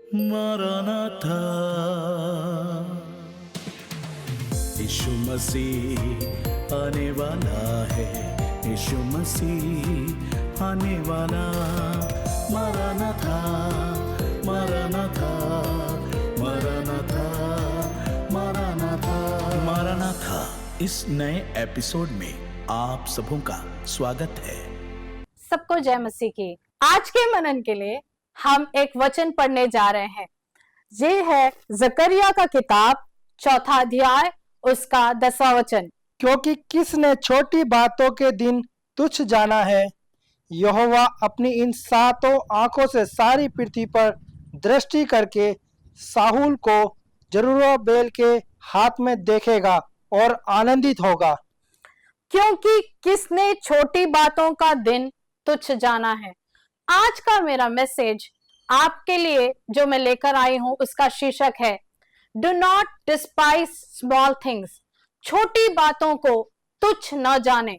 मरनाथा यीशु मसीह आने वाला है, यीशु मसीह आने वाला। मरनाथा मरनाथा मरनाथा मरनाथा मरनाथा। इस नए एपिसोड में आप सबों का स्वागत है। सबको जय मसीह की। आज के मनन के लिए हम एक वचन पढ़ने जा रहे हैं। ये है जकरिया का किताब 4 अध्याय उसका 10वां वचन। क्योंकि किसने छोटी बातों के दिन तुच्छ जाना है, यहोवा अपनी इन 7 आंखों से सारी पृथ्वी पर दृष्टि करके साहुल को जरुब्बाबेल के हाथ में देखेगा और आनंदित होगा। क्योंकि किसने छोटी बातों का दिन तुच्छ जाना है। आज का मेरा मैसेज आपके लिए जो मैं लेकर आई हूं उसका शीर्षक है do not despise small things. छोटी बातों को तुच्छ न जाने।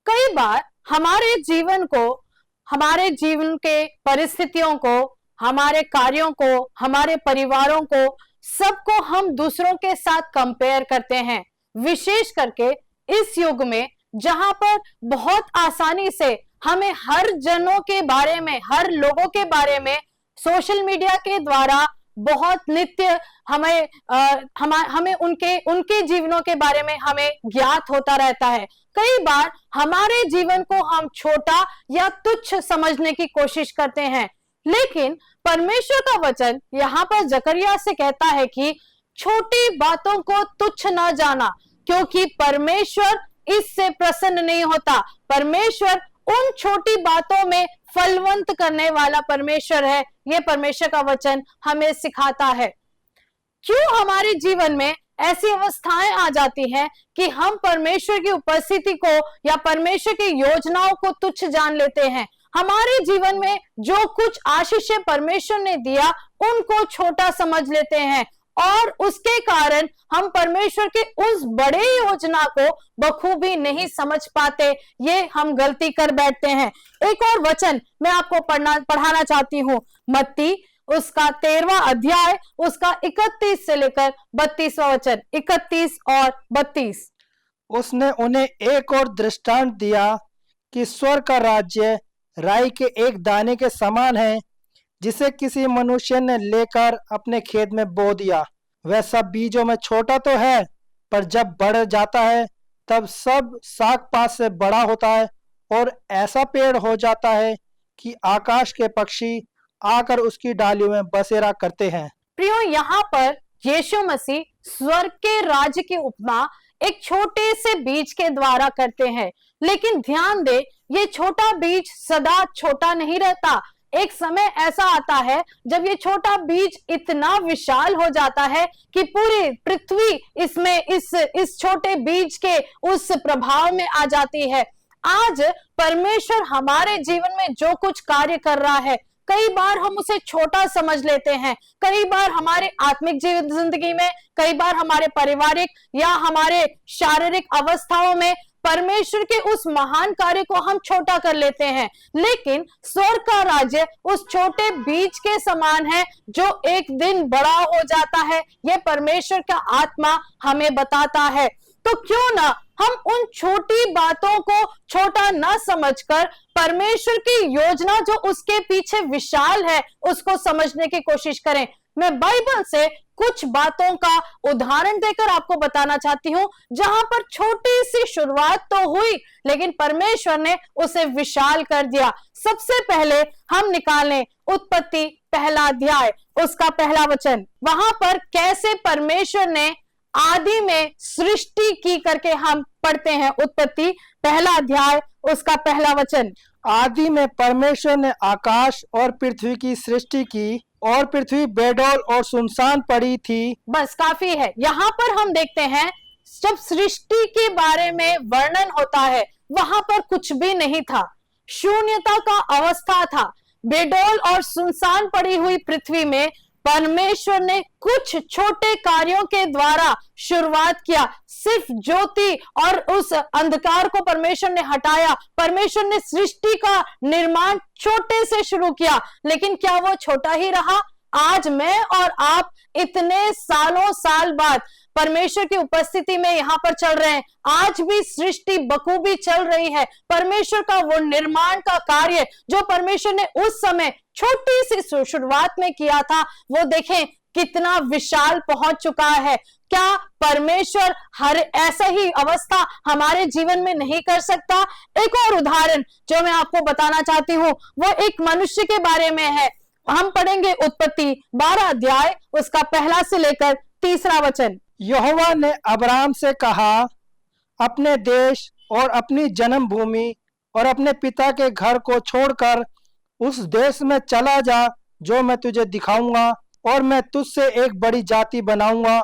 कई बार हमारे जीवन को, हमारे जीवन के परिस्थितियों को, हमारे कार्यों को, हमारे परिवारों को, सबको हम दूसरों के साथ कंपेयर करते हैं। विशेष करके इस युग में जहां पर बहुत आसानी से हमें हर जनों के बारे में, हर लोगों के बारे में सोशल मीडिया के द्वारा बहुत नित्य हमें उनके जीवनों के बारे में हमें ज्ञात होता रहता है। कई बार हमारे जीवन को हम छोटा या तुच्छ समझने की कोशिश करते हैं, लेकिन परमेश्वर का वचन यहाँ पर जकरिया से कहता है कि छोटी बातों को तुच्छ न जाना, क्योंकि परमेश्वर इससे प्रसन्न नहीं होता। परमेश्वर उन छोटी बातों में फलवंत करने वाला परमेश्वर है। यह परमेश्वर का वचन हमें सिखाता है। क्यों हमारे जीवन में ऐसी अवस्थाएं आ जाती हैं कि हम परमेश्वर की उपस्थिति को या परमेश्वर की योजनाओं को तुच्छ जान लेते हैं। हमारे जीवन में जो कुछ आशीषें परमेश्वर ने दिया उनको छोटा समझ लेते हैं और उसके कारण हम परमेश्वर के उस बड़े योजना को बखूबी नहीं समझ पाते। ये हम गलती कर बैठते हैं। एक और वचन मैं आपको पढ़ाना चाहती हूँ। मत्ती उसका 13वां अध्याय उसका 31 से लेकर 32वां वचन। 31 और 32। उसने उन्हें एक और दृष्टांत दिया कि स्वर्ग का राज्य राई के एक दाने के समान है, जिसे किसी मनुष्य ने लेकर अपने खेत में बो दिया। वह सब बीजों में छोटा तो है, पर जब बढ़ जाता है तब सब साग पात से बड़ा होता है और ऐसा पेड़ हो जाता है कि आकाश के पक्षी आकर उसकी डालियों में बसेरा करते हैं। प्रियो, यहाँ पर यीशु मसीह स्वर्ग के राज्य की उपमा एक छोटे से बीज के द्वारा करते हैं, लेकिन ध्यान दे, ये छोटा बीज सदा छोटा नहीं रहता। एक समय ऐसा आता है जब ये छोटा बीज इतना विशाल हो जाता है कि पूरी पृथ्वी इसमें इस छोटे बीज के उस प्रभाव में आ जाती है। आज परमेश्वर हमारे जीवन में जो कुछ कार्य कर रहा है, कई बार हम उसे छोटा समझ लेते हैं। कई बार हमारे आत्मिक जीवन जिंदगी में, कई बार हमारे पारिवारिक या हमारे शारीरिक अवस्थाओं में परमेश्वर के उस महान कार्य को हम छोटा कर लेते हैं। लेकिन स्वर्ग का राज्य उस छोटे बीज के समान है जो एक दिन बड़ा हो जाता है। यह परमेश्वर का आत्मा हमें बताता है। तो क्यों ना हम उन छोटी बातों को छोटा न समझकर परमेश्वर की योजना जो उसके पीछे विशाल है उसको समझने की कोशिश करें। मैं बाइबल से कुछ बातों का उदाहरण देकर आपको बताना चाहती हूं, जहां पर छोटी सी शुरुआत तो हुई लेकिन परमेश्वर ने उसे विशाल कर दिया। सबसे पहले हम निकालें उत्पत्ति 1 अध्याय उसका 1 वचन। वहां पर कैसे परमेश्वर ने आदि में सृष्टि की करके हम पढ़ते हैं। उत्पत्ति 1 अध्याय उसका 1 वचन। आदि में परमेश्वर ने आकाश और पृथ्वी की सृष्टि की और पृथ्वी बेडौल और सुनसान पड़ी थी। बस काफी है। यहाँ पर हम देखते हैं जब सृष्टि के बारे में वर्णन होता है वहां पर कुछ भी नहीं था, शून्यता का अवस्था था। बेडौल और सुनसान पड़ी हुई पृथ्वी में परमेश्वर ने कुछ छोटे कार्यों के द्वारा शुरुआत किया। सिर्फ ज्योति और उस अंधकार को परमेश्वर ने हटाया। परमेश्वर ने सृष्टि का निर्माण छोटे से शुरू किया, लेकिन क्या वो छोटा ही रहा? आज मैं और आप इतने सालों साल बाद परमेश्वर की उपस्थिति में यहाँ पर चल रहे हैं। आज भी सृष्टि बखूबी चल रही है। परमेश्वर का वो निर्माण का कार्य जो परमेश्वर ने उस समय छोटी सी शुरुआत में किया था, वो देखें कितना विशाल पहुंच चुका है। क्या परमेश्वर हर ऐसा ही अवस्था हमारे जीवन में नहीं कर सकता? एक और उदाहरण जो मैं आपको बताना चाहती हूँ वो एक मनुष्य के बारे में है। हम पढ़ेंगे उत्पत्ति 12 अध्याय उसका 1 से लेकर 3 वचन। यहोवा ने अब्राम से कहा, अपने देश और अपनी जन्मभूमि और अपने पिता के घर को छोड़कर उस देश में चला जा जो मैं तुझे दिखाऊंगा, और मैं तुझसे एक बड़ी जाति बनाऊंगा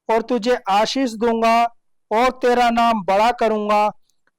और तुझे आशीष दूंगा और तेरा नाम बड़ा करूंगा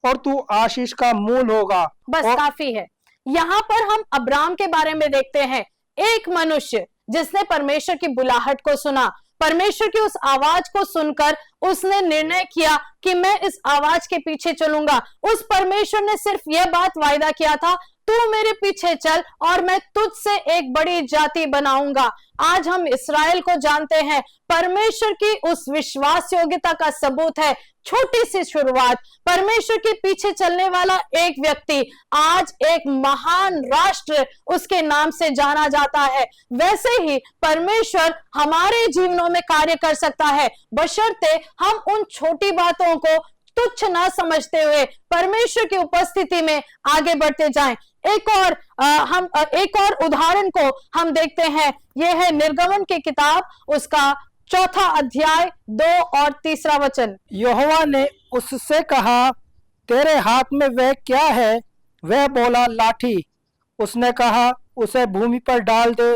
और तू आशीष का मूल होगा। बस काफी है। यहाँ पर हम अब्राम के बारे में देखते हैं, एक मनुष्य जिसने परमेश्वर की बुलाहट को सुना, परमेश्वर की उस आवाज को सुनकर उसने निर्णय किया कि मैं इस आवाज के पीछे चलूंगा। उस परमेश्वर ने सिर्फ यह बात वायदा किया था, तू मेरे पीछे चल और मैं तुझसे एक बड़ी जाति बनाऊंगा। आज हम इस्राएल को जानते हैं। परमेश्वर की उस विश्वास योग्यता का सबूत है छोटी सी शुरुआत। परमेश्वर के पीछे चलने वाला एक व्यक्ति आज एक महान राष्ट्र उसके नाम से जाना जाता है। वैसे ही परमेश्वर हमारे जीवनों में कार्य कर सकता है, बशर्ते हम उन छोटी बातों को तुच्छ ना समझते हुए परमेश्वर की उपस्थिति में आगे बढ़ते जाएं। एक और उदाहरण को हम देखते हैं। यह है निर्गमन की किताब उसका 4 अध्याय 2 और 3 वचन। यहोवा ने उससे कहा, तेरे हाथ में वह क्या है? वह बोला, लाठी। उसने कहा, उसे भूमि पर डाल दे।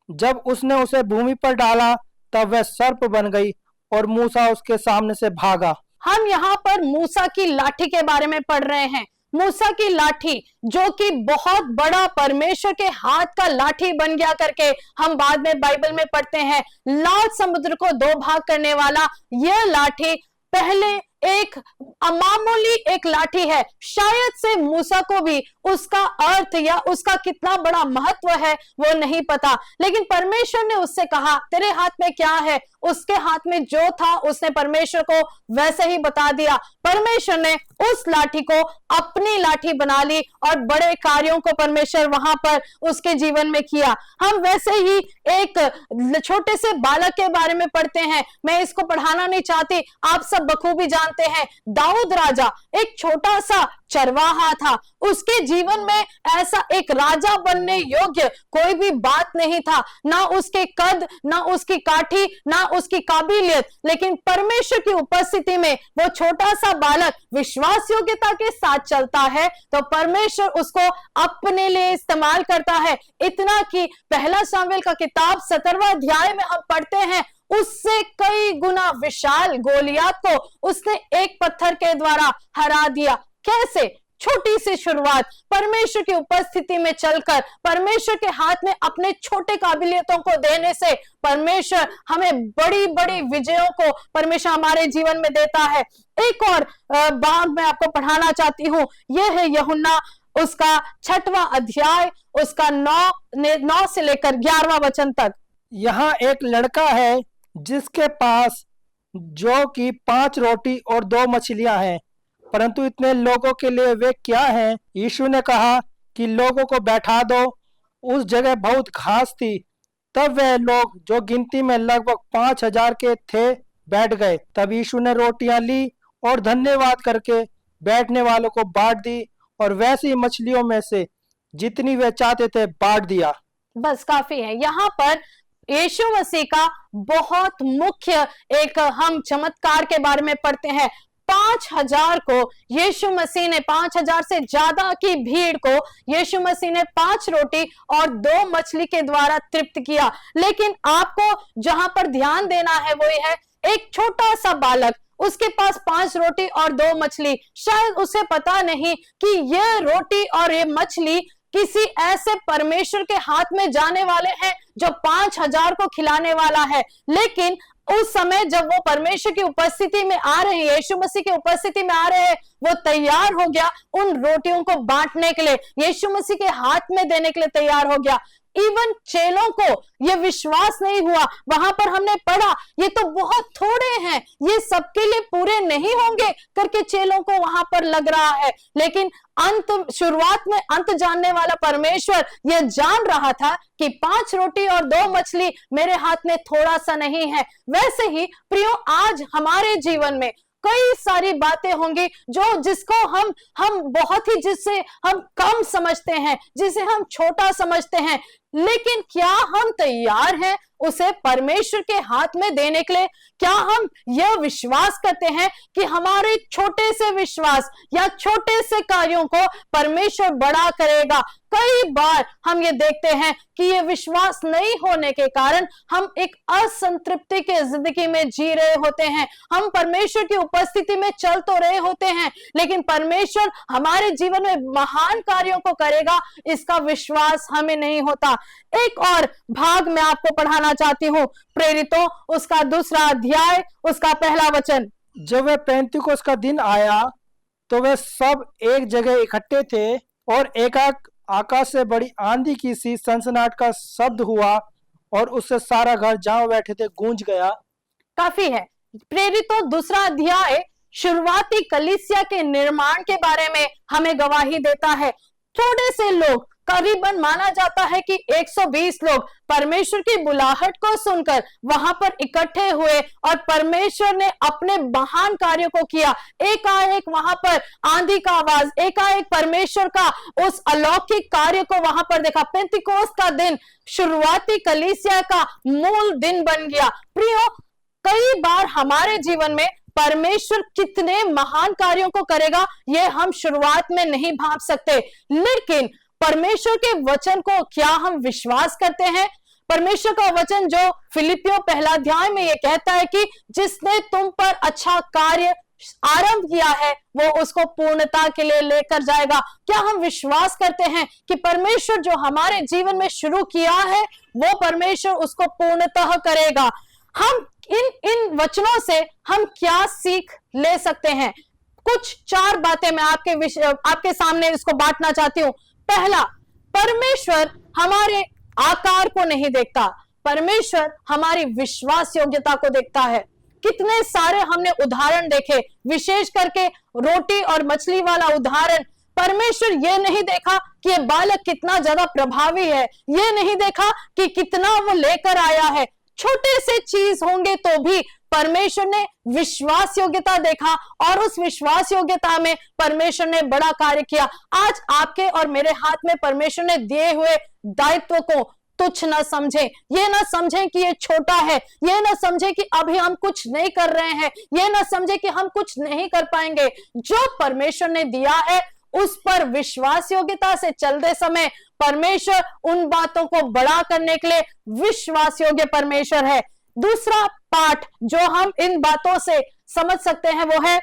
जब उसने उसे भूमि पर डाला तब वह सर्प बन गई और मूसा उसके सामने से भागा। हम यहाँ पर मूसा की लाठी के बारे में पढ़ रहे हैं। मूसा की लाठी जो कि बहुत बड़ा परमेश्वर के हाथ का लाठी बन गया करके हम बाद में बाइबल में पढ़ते हैं। लाल समुद्र को 2 भाग करने वाला यह लाठी पहले एक मामूली एक लाठी है। शायद से मूसा को भी उसका अर्थ या उसका कितना बड़ा महत्व है वो नहीं पता, लेकिन परमेश्वर ने उससे कहा, तेरे हाथ में क्या है? उसके हाथ में जो था उसने परमेश्वर को वैसे ही बता दिया। परमेश्वर ने उस लाठी को अपनी लाठी बना ली और बड़े कार्यों को परमेश्वर वहां पर उसके जीवन में किया। हम वैसे ही एक छोटे से बालक के बारे में पढ़ते हैं। मैं इसको पढ़ाना नहीं चाहती, आप सब बखूबी जानते हैं। दाऊद राजा एक छोटा सा चरवाहा था। उसके जीवन में ऐसा एक राजा बनने योग्य कोई भी बात नहीं था, ना उसके कद, ना उसकी काठी, ना उसकी काबिलियत, लेकिन परमेश्वर की उपस्थिति में वो छोटा सा बालक विश्वास योग्यता के साथ चलता है तो परमेश्वर उसको अपने लिए इस्तेमाल करता है। इतना कि 1 शामुएल का किताब 17वां अध्याय में हम पढ़ते हैं, उससे कई गुना विशाल गोलियत को उसने एक पत्थर के द्वारा हरा दिया। कैसे? छोटी सी शुरुआत, परमेश्वर की उपस्थिति में चलकर, परमेश्वर के हाथ में अपने छोटे काबिलियतों को देने से परमेश्वर हमें बड़ी बड़ी विजयों को परमेश्वर हमारे जीवन में देता है। एक और बात मैं आपको पढ़ाना चाहती हूँ, यह है यूहन्ना उसका 6वां अध्याय उसका 9 से लेकर 11वां वचन तक। यहाँ एक लड़का है जिसके पास जो कि 5 रोटी और 2 मछलियां हैं, परंतु इतने लोगों के लिए वे क्या हैं? यीशु ने कहा कि लोगों को बैठा दो। उस जगह बहुत घास थी। तब वह लोग जो गिनती में लगभग 5000 के थे बैठ गए। तब यीशु ने रोटियां ली और धन्यवाद करके बैठने वालों को बांट दी और वैसी मछलियों में से जितनी वे चाहते थे बांट दिया। बस काफी है। यहाँ पर यीशु मसीह का बहुत मुख्य एक हम चमत्कार के बारे में पढ़ते हैं। 5000 को यीशु मसीह ने 5000 से ज्यादा की भीड़ को यीशु मसीह ने 5 रोटी और 2 मछली के द्वारा तृप्त किया। लेकिन आपको जहां पर ध्यान देना है वो है एक छोटा सा बालक, उसके पास 5 रोटी और 2 मछली। शायद उसे पता नहीं कि यह रोटी और ये मछली किसी ऐसे परमेश्वर के हाथ में जाने वाले हैं जो 5000 को खिलाने वाला है। लेकिन उस समय जब वो परमेश्वर की उपस्थिति में आ रहे हैं, यीशु मसीह की उपस्थिति में आ रहे हैं, वो तैयार हो गया उन रोटियों को बांटने के लिए, यीशु मसीह के हाथ में देने के लिए तैयार हो गया। इवन चेलों को ये विश्वास नहीं हुआ। वहां पर हमने पढ़ा ये तो बहुत थोड़े हैं, ये सबके लिए पूरे नहीं होंगे करके चेलों को वहां पर लग रहा है। लेकिन शुरुआत में अंत जानने वाला परमेश्वर यह जान रहा था कि 5 रोटी और 2 मछली मेरे हाथ में थोड़ा सा नहीं है। वैसे ही प्रियो, आज हमारे जीवन में कई सारी बातें होंगी जिसको हम बहुत ही, जिससे हम कम समझते हैं, जिसे हम छोटा समझते हैं, लेकिन क्या हम तैयार हैं उसे परमेश्वर के हाथ में देने के लिए? क्या हम यह विश्वास करते हैं कि हमारे छोटे से विश्वास या छोटे से कार्यों को परमेश्वर बड़ा करेगा? कई बार हम ये देखते हैं कि ये विश्वास नहीं होने के कारण हम एक असंतृप्ति के जिंदगी में जी रहे होते हैं। हम परमेश्वर की उपस्थिति में चल तो रहे होते हैं, लेकिन परमेश्वर हमारे जीवन में महान कार्यों को करेगा इसका विश्वास हमें नहीं होता। एक और भाग मैं आपको पढ़ाना चाहती हूँ, प्रेरितों उसका 2 अध्याय, उसका 1 वचन। जब वह पेंतिकुस्त का दिन आया तो वे सब एक जगह इकट्ठे थे और एकाएक आकाश से बड़ी आंधी की सी सनसनाहट का शब्द हुआ और उससे सारा घर जहां बैठे थे गूंज गया। काफी है। प्रेरितों 2 अध्याय शुरुआती कलीसिया के निर्माण के बारे में हमें गवाही देता है। थोड़े से लोग, करीबन माना जाता है कि 120 लोग परमेश्वर की बुलाहट को सुनकर वहां पर इकट्ठे हुए और परमेश्वर ने अपने महान कार्यों को किया। एकाएक वहां पर आंधी का आवाज, एकाएक परमेश्वर का उस अलौकिक कार्य को वहां पर देखा। पेंतिकोस्त का दिन शुरुआती कलीसिया का मूल दिन बन गया। प्रियो, कई बार हमारे जीवन में परमेश्वर कितने महान कार्यों को करेगा ये हम शुरुआत में नहीं भाप सकते, लेकिन परमेश्वर के वचन को क्या हम विश्वास करते हैं? परमेश्वर का वचन जो फिलिपियों 1 अध्याय में ये कहता है कि जिसने तुम पर अच्छा कार्य आरंभ किया है वो उसको पूर्णता के लिए लेकर जाएगा। क्या हम विश्वास करते हैं कि परमेश्वर जो हमारे जीवन में शुरू किया है वो परमेश्वर उसको पूर्णतः करेगा? हम इन वचनों से हम क्या सीख ले सकते हैं? कुछ 4 बातें मैं आपके सामने इसको बांटना चाहती हूं। पहला, परमेश्वर हमारे आकार को नहीं देखता, परमेश्वर हमारी विश्वास योग्यता को देखता है। कितने सारे हमने उदाहरण देखे, विशेष करके रोटी और मछली वाला उदाहरण। परमेश्वर ये नहीं देखा कि ये बालक कितना ज्यादा प्रभावी है, ये नहीं देखा कि कितना वो लेकर आया है। छोटे से चीज होंगे तो भी परमेश्वर ने विश्वास योग्यता देखा और उस विश्वास योग्यता में परमेश्वर ने बड़ा कार्य किया। आज आपके और मेरे हाथ में परमेश्वर ने दिए हुए दायित्व को तुच्छ न समझें, ये न समझें कि ये छोटा है, ये न समझें कि अभी हम कुछ नहीं कर रहे हैं, ये न समझें कि हम कुछ नहीं कर पाएंगे। जो परमेश्वर ने दिया है उस पर विश्वास योग्यता से चलते समय परमेश्वर उन बातों को बड़ा करने के लिए विश्वास योग्य परमेश्वर है। दूसरा पाठ जो हम इन बातों से समझ सकते हैं वो है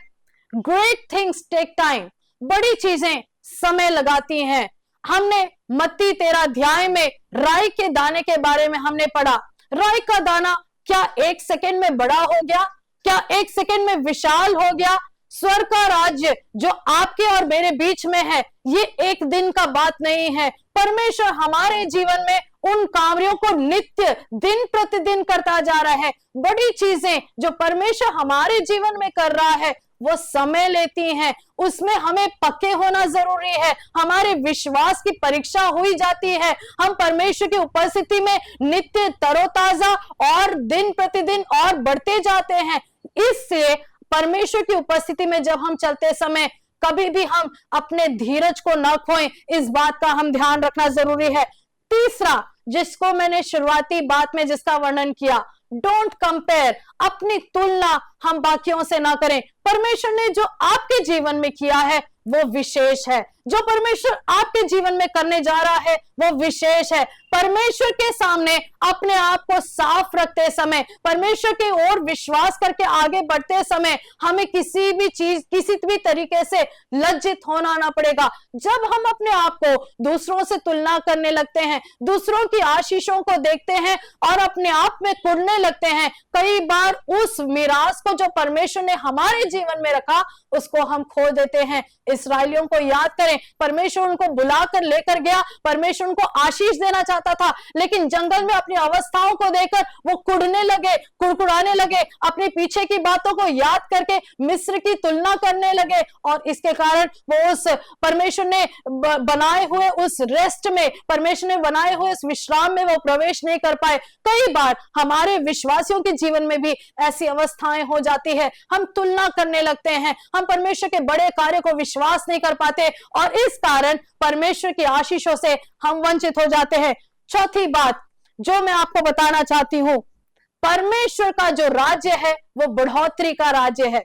ग्रेट थिंग्स टेक टाइम। बड़ी चीजें समय लगाती हैं। हमने मत्ती 13 अध्याय में राई के दाने के बारे में हमने पढ़ा। राई का दाना क्या 1 सेकंड में बड़ा हो गया? क्या 1 सेकंड में विशाल हो गया? स्वर्ग का राज्य जो आपके और मेरे बीच में है ये 1 दिन का बात नहीं है। परमेश्वर हमारे जीवन में उन कार्यों को नित्य दिन प्रतिदिन करता जा रहा है। बड़ी चीजें जो परमेश्वर हमारे जीवन में कर रहा है वो समय लेती हैं, उसमें हमें पक्के होना जरूरी है। हमारे विश्वास की परीक्षा हुई जाती है। हम परमेश्वर की उपस्थिति में नित्य तरोताजा और दिन प्रतिदिन और बढ़ते जाते हैं। इससे परमेश्वर की उपस्थिति में जब हम चलते समय कभी भी हम अपने धीरज को न खोएं, इस बात का हम ध्यान रखना जरूरी है। तीसरा, जिसको मैंने शुरुआती बात में जिसका वर्णन किया, डोंट कंपेयर, अपनी तुलना हम बाकियों से ना करें। परमेश्वर ने जो आपके जीवन में किया है वो विशेष है, जो परमेश्वर आपके जीवन में करने जा रहा है वो विशेष है। परमेश्वर के सामने अपने आप को साफ रखते समय, परमेश्वर की ओर विश्वास करके आगे बढ़ते समय हमें किसी भी तरीके से लज्जित होना ना पड़ेगा। जब हम अपने आप को दूसरों से तुलना करने लगते हैं, दूसरों की आशीषों को देखते हैं और अपने आप में कुढ़ने लगते हैं, कई बार उस मिरास को जो परमेश्वर ने हमारे जीवन में रखा उसको हम खो देते हैं। इस्राएलियों को याद करें, परमेश्वर उनको बुलाकर लेकर गया, परमेश्वर उनको आशीष देना चाहता था, लेकिन जंगल में अपनी अवस्थाओं को देखकर वो कुढ़ने लगे, कुड़कुड़ाने लगे, अपने पीछे की बातों को याद करके मिस्र की तुलना करने लगे, और इसके कारण वो उस परमेश्वर ने बनाए हुए उस रेस्ट में, परमेश्वर ने बनाए हुए उस विश्राम में वो प्रवेश नहीं कर पाए। कई बार हमारे विश्वासियों के जीवन में भी ऐसी अवस्थाएं हो जाती है, हम तुलना करने लगते हैं, हम परमेश्वर के बड़े कार्य को विश्वास नहीं कर पाते, और इस कारण परमेश्वर की आशीषों से हम वंचित हो जाते हैं। चौथी बात जो मैं आपको बताना चाहती हूं, परमेश्वर का जो राज्य है वो बढ़ोतरी का राज्य है।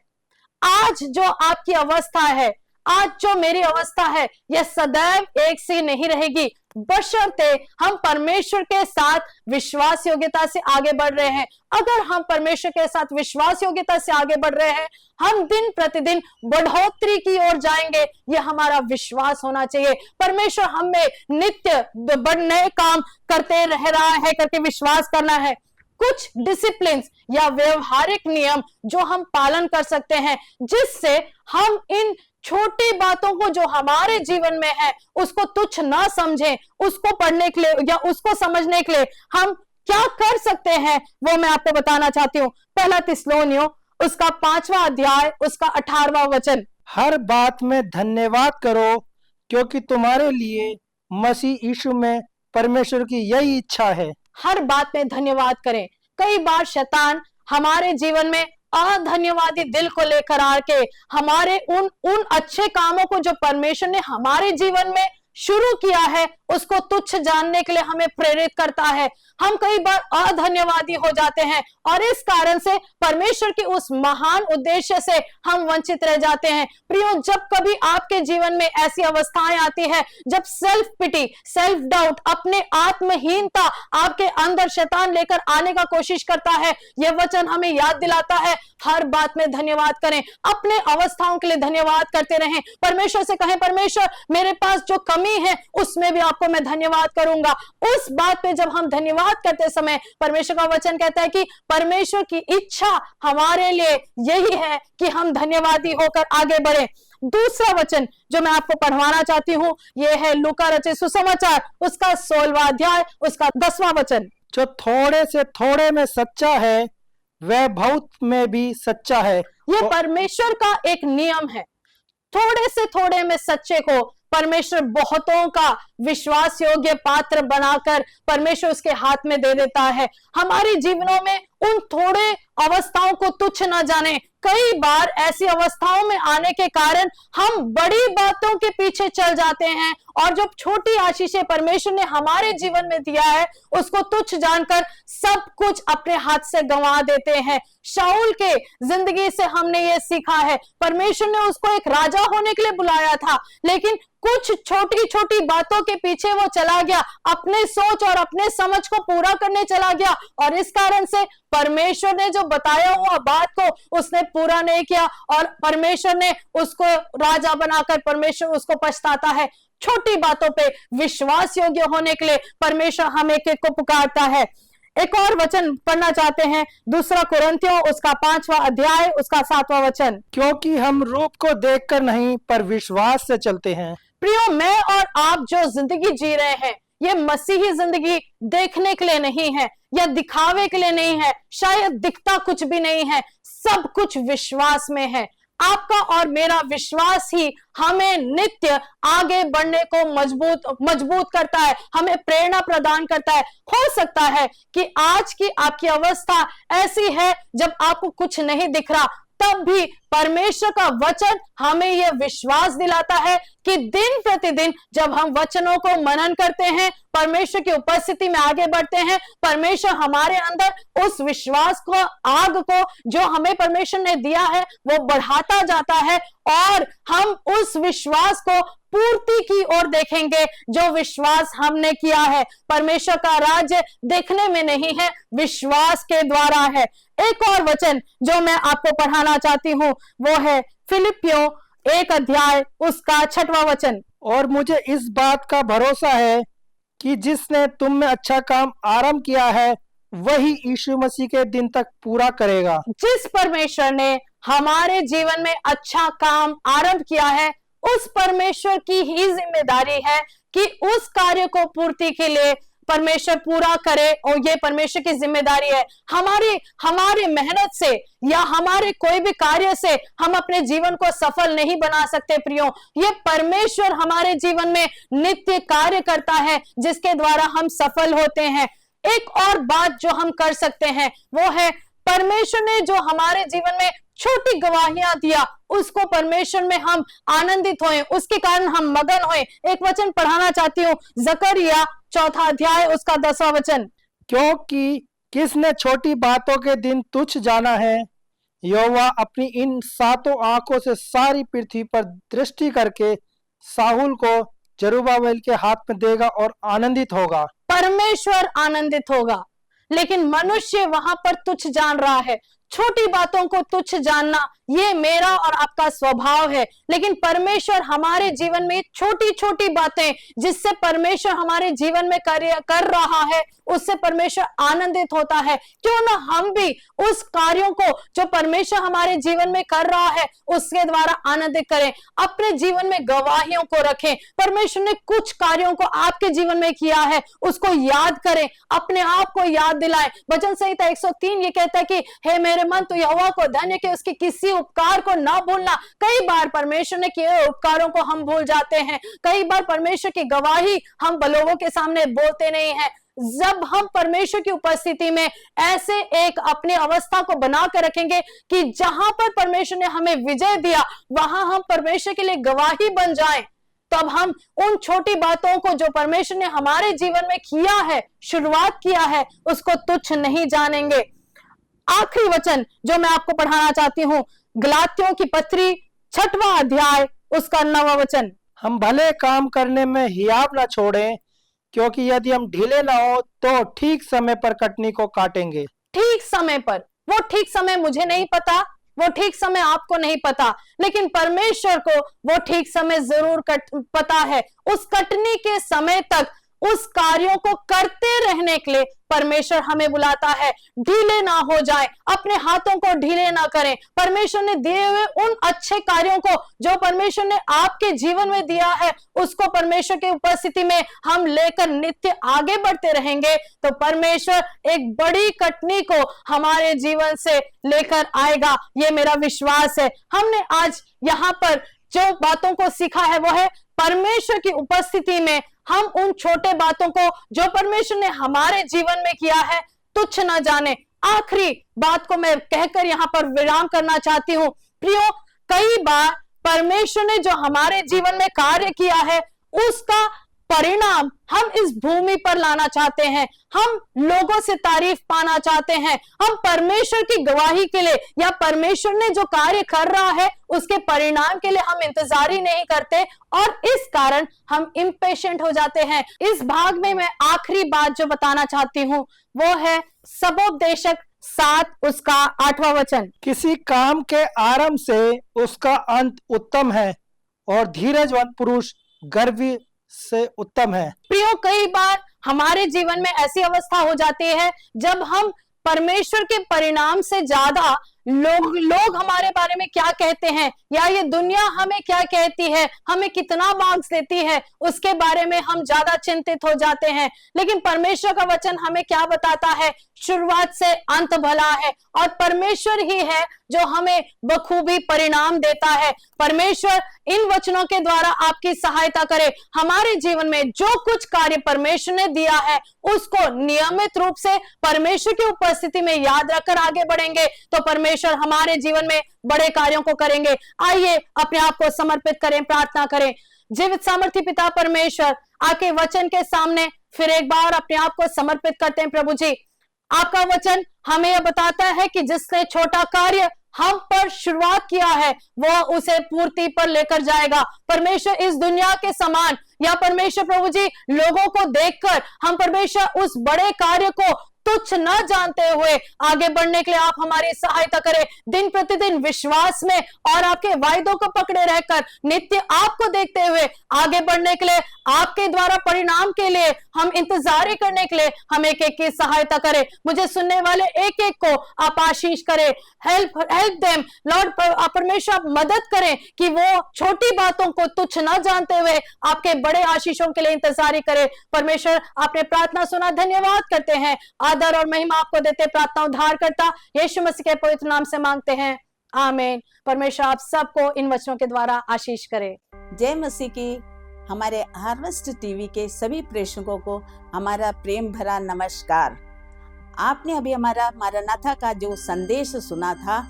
आज जो आपकी अवस्था है, आज जो मेरी अवस्था है, यह सदैव एक सी नहीं रहेगी, बशर्ते हम परमेश्वर के साथ विश्वास योग्यता से आगे बढ़ रहे हैं। अगर हम परमेश्वर के साथ विश्वास योग्यता से आगे बढ़ रहे हैं, हम दिन प्रतिदिन बढ़ोतरी की ओर जाएंगे, यह हमारा विश्वास होना चाहिए। परमेश्वर हमें नित्य नए काम करते रह रहा है करके विश्वास करना है। कुछ डिसिप्लिन या व्यवहारिक नियम जो हम पालन कर सकते हैं, जिससे हम इन छोटी बातों को जो हमारे जीवन में है उसको तुच्छ ना समझें, उसको पढ़ने के लिए या उसको समझने के लिए हम क्या कर सकते हैं, वो मैं आपको बताना चाहती हूँ। पहला थिस्सलुनीयों उसका 5वां अध्याय उसका 18वां वचन। हर बात में धन्यवाद करो, क्योंकि तुम्हारे लिए मसीह यीशु में परमेश्वर की यही इच्छा है। हर बात में धन्यवाद करें। कई बार शैतान हमारे जीवन में अधन्यवादी दिल को लेकर आके हमारे उन अच्छे कामों को जो परमेश्वर ने हमारे जीवन में शुरू किया है उसको तुच्छ जानने के लिए हमें प्रेरित करता है। हम कई बार अधन्यवादी हो जाते हैं और इस कारण से परमेश्वर के उस महान उद्देश्य से हम वंचित रह जाते हैं। प्रियो, जब कभी आपके जीवन में ऐसी अवस्थाएं आती है, जब सेल्फ पिटी, सेल्फ डाउट, अपने आत्महीनता आपके अंदर शैतान लेकर आने का कोशिश करता है, यह वचन हमें याद दिलाता है हर बात में धन्यवाद करें, अपने अवस्थाओं के लिए धन्यवाद करते रहें। परमेश्वर से कहें, परमेश्वर मेरे पास जो कमी है उसमें भी आपको मैं धन्यवाद करूंगा। उस बात पे जब हम धन्यवाद करते समय परमेश्वर का वचन कहता है कि परमेश्वर की इच्छा हमारे लिए यही है कि हम धन्यवादी होकर आगे बढ़े। दूसरा वचन जो मैं आपको पढ़वाना चाहती हूं यह है लूका रचित सुसमाचार उसका 16वां अध्याय उसका 10वां वचन। जो थोड़े से थोड़े में सच्चा है वह बहुत में भी सच्चा है। यह परमेश्वर का एक नियम है। थोड़े से थोड़े में सच्चे को परमेश्वर बहुतों का विश्वास योग्य पात्र बनाकर परमेश्वर उसके हाथ में दे देता है। हमारे जीवनों में उन थोड़े अवस्थाओं को तुच्छ न जाने। कई बार ऐसी अवस्थाओं में आने के कारण हम बड़ी बातों के पीछे चल जाते हैं और जो छोटी आशीषें परमेश्वर ने हमारे जीवन में दिया है उसको तुच्छ जानकर सब कुछ अपने हाथ से गंवा देते हैं। शाऊल के जिंदगी से हमने ये सीखा है, परमेश्वर ने उसको एक राजा होने के लिए बुलाया था, लेकिन कुछ छोटी छोटी बातों के पीछे वो चला गया, अपने सोच और अपने समझ को पूरा करने चला गया और इस कारण से परमेश्वर ने जो बताया हुआ बात को उसने पूरा नहीं किया और परमेश्वर ने उसको राजा बनाकर परमेश्वर उसको पछताता है। छोटी बातों पे विश्वास योग्य होने के लिए परमेश्वर हम एक एक को पुकारता है। एक और वचन पढ़ना चाहते हैं, दूसरा कुरिन्थियों उसका 5वां अध्याय उसका 7वां वचन। क्योंकि हम रूप को देखकर नहीं पर विश्वास से चलते हैं। प्रियो, मैं और आप जो जिंदगी जी रहे हैं ये मसीही जिंदगी देखने के लिए नहीं है या दिखावे के लिए नहीं है, शायद दिखता कुछ भी नहीं है, सब कुछ विश्वास में है। आपका और मेरा विश्वास ही हमें नित्य आगे बढ़ने को मजबूत करता है, हमें प्रेरणा प्रदान करता है। हो सकता है कि आज की आपकी अवस्था ऐसी है जब आपको कुछ नहीं दिख रहा, तब भी परमेश्वर का वचन हमें यह विश्वास दिलाता है कि दिन प्रतिदिन जब हम वचनों को मनन करते हैं, परमेश्वर की उपस्थिति में आगे बढ़ते हैं, परमेश्वर हमारे अंदर उस विश्वास को, आग को जो हमें परमेश्वर ने दिया है वो बढ़ाता जाता है और हम उस विश्वास को पूर्ति की ओर देखेंगे जो विश्वास हमने किया है। परमेश्वर का राज्य देखने में नहीं है, विश्वास के द्वारा है। एक और वचन जो मैं आपको पढ़ाना चाहती हूँ वो है फिलिपियों 1 अध्याय उसका 6वां वचन। और मुझे इस बात का भरोसा है कि जिसने तुम में अच्छा काम आरंभ किया है वही यीशु मसीह के दिन तक पूरा करेगा। जिस परमेश्वर ने हमारे जीवन में अच्छा काम आरंभ किया है उस परमेश्वर की ही जिम्मेदारी है कि उस कार्य को पूर्ति के लिए परमेश्वर पूरा करे, और ये परमेश्वर की जिम्मेदारी है। हमारी मेहनत से या हमारे कोई भी कार्य से हम अपने जीवन को सफल नहीं बना सकते प्रियो। ये परमेश्वर हमारे जीवन में नित्य कार्य करता है जिसके द्वारा हम सफल होते हैं। एक और बात जो हम कर सकते हैं वो है, परमेश्वर ने जो हमारे जीवन में छोटी गवाहियां दिया उसको परमेश्वर में हम आनंदित होएं, उसके कारण हम मगन होएं। एक वचन पढ़ाना चाहती हूँ, जकरिया 4 अध्याय उसका 10वां वचन। क्योंकि किसने छोटी बातों के दिन तुच्छ जाना है, यहोवा अपनी इन 7 आंखों से सारी पृथ्वी पर दृष्टि करके साहुल को जरुब्बाबेल के हाथ में देगा और आनंदित होगा। परमेश्वर आनंदित होगा, लेकिन मनुष्य वहां पर तुच्छ जान रहा है। छोटी बातों को तुच्छ जानना ये मेरा और आपका स्वभाव है, लेकिन परमेश्वर हमारे जीवन में छोटी छोटी बातें जिससे परमेश्वर हमारे जीवन में कार्य कर रहा है उससे परमेश्वर आनंदित होता है। क्यों ना हम भी उस कार्यों को जो परमेश्वर हमारे जीवन में कर रहा है उसके द्वारा आनंदित करें, अपने जीवन में गवाहियों को रखें। परमेश्वर ने कुछ कार्यों को आपके जीवन में किया है उसको याद करें, अपने आप को याद दिलाएं। वचन संहिता 103 ये कहता है कि हे मेरे मन तू यहोवा को धन्य कि उसके किसी उपकार को ना भूलना। कई बार परमेश्वर ने किए उपकारों को हम भूल जाते हैं, कई बार परमेश्वर की गवाही हम लोगों के सामने बोलते नहीं हैं। जब हम परमेश्वर की उपस्थिति में ऐसे एक अपनी अवस्था को बना कर रखेंगे कि जहां पर परमेश्वर ने हमें विजय दिया वहां हम परमेश्वर के लिए गवाही बन जाएं, तब हम उन छोटी बातों को जो परमेश्वर ने हमारे जीवन में किया है, शुरुआत किया है, उसको तुच्छ नहीं जानेंगे। आखिरी वचन जो मैं आपको पढ़ाना चाहती हूँ, गलातियों की पत्री 6वां अध्याय उसका 9वां वचन। हम भले काम करने में हियाव न छोड़ें, क्योंकि यदि हम ढीले ना हो तो ठीक समय पर कटनी को काटेंगे। ठीक समय पर, वो ठीक समय मुझे नहीं पता, वो ठीक समय आपको नहीं पता, लेकिन परमेश्वर को वो ठीक समय जरूर पता है। उस कटनी के समय तक उस कार्यों को करते रहने के लिए परमेश्वर हमें बुलाता है। ढीले ना हो जाए, अपने हाथों को ढीले ना करें। परमेश्वर ने दिए हुए उन अच्छे कार्यों को जो परमेश्वर ने आपके जीवन में दिया है उसको परमेश्वर की उपस्थिति में हम लेकर नित्य आगे बढ़ते रहेंगे तो परमेश्वर एक बड़ी कटनी को हमारे जीवन से लेकर आएगा, ये मेरा विश्वास है। हमने आज यहाँ पर जो बातों को सीखा है वो है परमेश्वर की उपस्थिति में हम उन छोटे बातों को जो परमेश्वर ने हमारे जीवन में किया है तुच्छ न जाने। आखिरी बात को मैं कहकर यहाँ पर विराम करना चाहती हूँ। प्रियो, कई बार परमेश्वर ने जो हमारे जीवन में कार्य किया है उसका परिणाम हम इस भूमि पर लाना चाहते हैं, हम लोगों से तारीफ पाना चाहते हैं, हम परमेश्वर की गवाही के लिए या परमेश्वर ने जो कार्य कर रहा है उसके परिणाम के लिए हम इंतजार ही नहीं करते और इस कारण हम इम्पेशेंट हो जाते हैं। इस भाग में मैं आखिरी बात जो बताना चाहती हूँ वो है सबोपदेशक 7 उसका 8वां वचन। किसी काम के आरंभ से उसका अंत उत्तम है और धीरजवंत पुरुष गर्वी से उत्तम है। प्रियो, कई बार हमारे जीवन में ऐसी अवस्था हो जाती है जब हम परमेश्वर के परिणाम से ज्यादा लोग हमारे बारे में क्या कहते हैं या ये दुनिया हमें क्या कहती है, हमें कितना मार्क्स देती है, उसके बारे में हम ज्यादा चिंतित हो जाते हैं। लेकिन परमेश्वर का वचन हमें क्या बताता है? शुरुआत से अंत भला है और परमेश्वर ही है जो हमें बखूबी परिणाम देता है। परमेश्वर इन वचनों के द्वारा आपकी सहायता करे। हमारे जीवन में जो कुछ कार्य परमेश्वर ने दिया है उसको नियमित रूप से परमेश्वर की उपस्थिति में याद रखकर आगे बढ़ेंगे तो परमेश्वर हमारे जीवन में बड़े कार्यों को करेंगे। आइए अपने आप को समर्पित करें, प्रार्थना करें। जीवित सामर्थी पिता परमेश्वर, आपके वचन के सामने फिर एक बार अपने आप को समर्पित करते हैं। प्रभु जी, आपका वचन हमें यह बताता है कि जिसने छोटा कार्य हम पर शुरुआत किया है वो उसे पूर्ति पर लेकर जाएगा। परमेश्वर, इस दुनिया के समान या परमेश्वर प्रभु जी लोगों को देखकर हम परमेश्वर उस बड़े कार्य को तुच्छ न जानते हुए आगे बढ़ने के लिए आप हमारी सहायता करें। दिन प्रतिदिन विश्वास में और आपके वायदों को पकड़े रहकर नित्य आपको देखते हुए आगे बढ़ने के लिए, आपके द्वारा परिणाम के लिए हम इंतजार करने के लिए हम एक एक की सहायता करें। मुझे सुनने वाले एक एक को आप आशीष करें। Help them Lord. परमेश्वर आप मदद करें कि वो छोटी बातों को तुच्छ न जानते हुए आपके बड़े आशीषों के लिए इंतजार करें। परमेश्वर आपने प्रार्थना सुना, धन्यवाद करते हैं। आदर और महिमा आपको देते, प्रार्थना उद्धार करता यीशु मसीह के पवित्र नाम से मांगते हैं, आमीन। परमेश्वर आप सबको इन वचनों के द्वारा आशीष करे। जय मसीह की। हमारे हार्वेस्ट टीवी के सभी प्रेक्षकों को हमारा प्रेम भरा नमस्कार। आपने अभी हमारा मारानाथा का जो संदेश सुना था,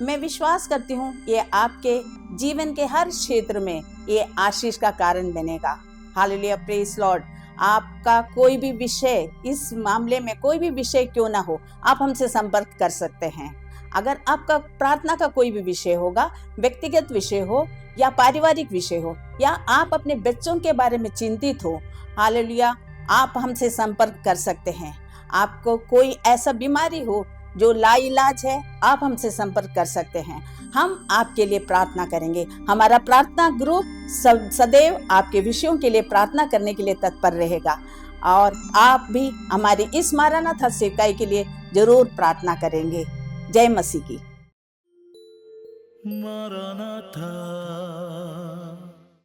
मैं विश्वास करती हूँ ये आपके जीवन के हर क्षेत्र में ये आशीष का कारण बनेगा। Hallelujah, praise Lord. आपका कोई भी विषय, इस मामले में कोई भी विषय क्यों ना हो, आप हमसे संपर्क कर सकते हैं। अगर आपका प्रार्थना का कोई भी विषय होगा, व्यक्तिगत विषय हो या पारिवारिक विषय हो, या आप अपने बच्चों के बारे में चिंतित हो, हालेलुया, आप हमसे संपर्क कर सकते हैं। आपको कोई ऐसा बीमारी हो जो लाइलाज है, आप हमसे संपर्क कर सकते हैं। हम आपके लिए प्रार्थना करेंगे। हमारा प्रार्थना ग्रुप सदैव आपके विषयों के लिए प्रार्थना करने के लिए तत्पर रहेगा, और आप भी हमारी इस मारानाथा सेवकाई के लिए जरूर प्रार्थना करेंगे। जय मसीह की। Maranatha